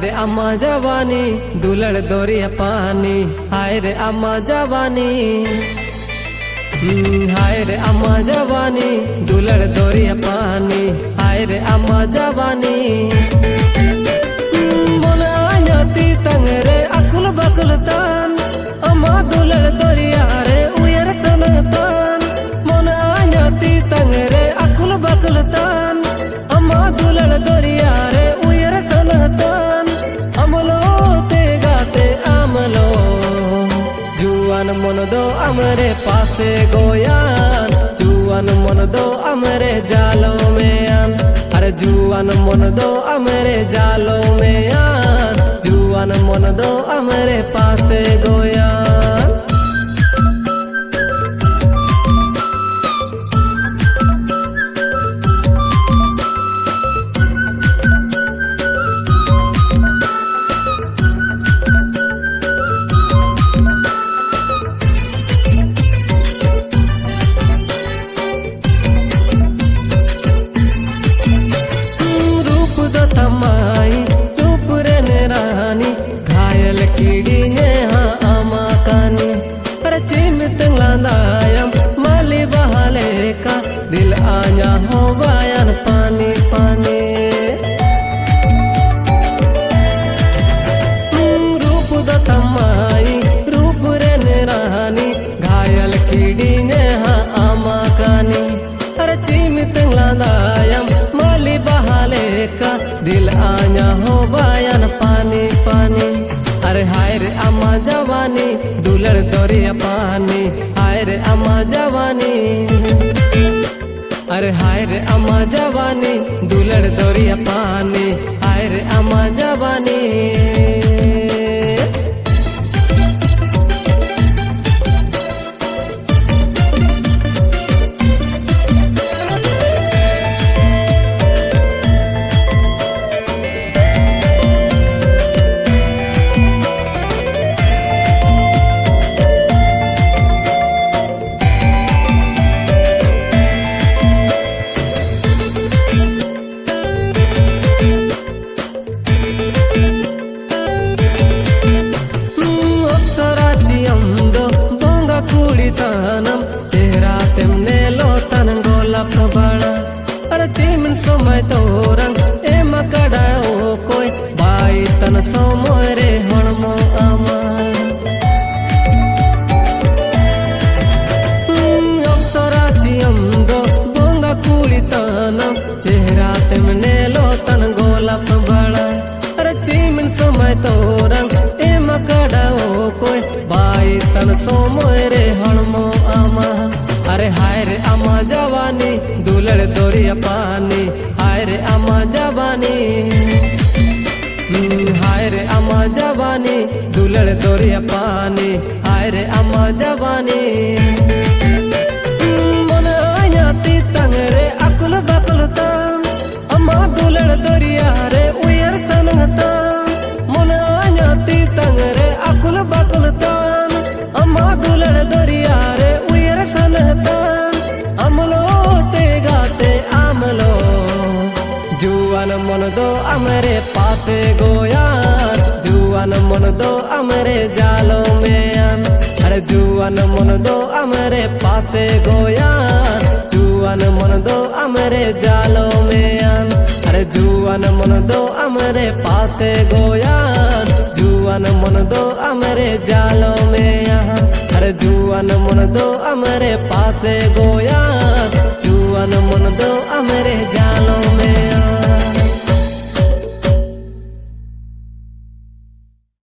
रे अम्मा जवानी दुलड़ दोरिया पानी, हाय रे अम्मा जवानी। हाय रे अम्मा जवानी दुलड़ दोरिया पानी, हाय रे अम्मा जवानी। मन आयाती तंगरे अकुल बकुल तान, अम्मा दुलड़ दोरिया रे उयर तन तान। मन आयाती तंगरे अकुल बकुल तान, अम्मा दुलड़ दोरिया रे उयर तन तान। अमलो ते गाते अमलो जुआन मन दो अमरे पासे गोयान, जुआन मन दो अमरे जालो में आन। अरे जुआन मन दो अमरे जालो में आन, जुआन मन दो अमरे पासे गोयान। माली बहाले का दिल आया हो बयान पानी पानी। रूप दतमाई रूप रे रानी, घायल कीड़ी ने हाँ आमा कानी। अरे चीमित लादायम माली बहाले का दिल आया हो बयान पानी पानी। अरे हाय रे अम्मा जवानी दुलड़ दोरिया पानी, हाय रे अम्मा जवानी। अरे हाय रे अम्मा जवानी दुलड़ दोरिया पानी, हाय रे अम्मा जवानी। चेहरा तेमने लो तन गोलाप बड़ा। अरे चीमन समय तो रंग ए मकड़ा ओ कोई बाई तन सो मोरे हणमो आमा। अप्सरा चियंदो बोंगा कुली तनम, चेहरा तेमने लो तन गोलाप बड़ा। अरे चीमन समय तो रंग ए मकड़ा ओ कोई बाई तन सो मोरे हणमो आमा। अरे हाय रे अम्मा जवानी दुलड़ दोरिया पानी, हाय रे अम्मा जवानी। हाय रे अम्मा जवानी दुलड़ दोरिया पानी, हाय रे अम्मा जवानी। मन आयाती तंगरे अकुल बकुल तान, अम्मा दुलड़ दोरिया रे उयर सन तान। मन आयाती तंगरे अकुल बकुल तान, अम्मा दुलड़ दोरिया रे उयर सन तान। अमलो ते गाते अमलो जुआन मन दो अमरे पासे गोयान, जुआन मन दो अमरे जालो में आन। अरे जुआन मन दो अमरे पासे गोयान, जुआन मन दो अमरे जालो में आन। अरे जुआन मन दो अमरे पासे गोयान, जुआन मन दो अमरे जालो में आन। अरे जुआन मन दो अमरे पासे गोयान, जुआन मन दो अमरे जालो में आन।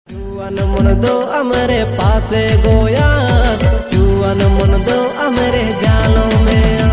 जुआन मन दो अमरे पासे गोयान, जुआन मन दो अमरे जालो में आन।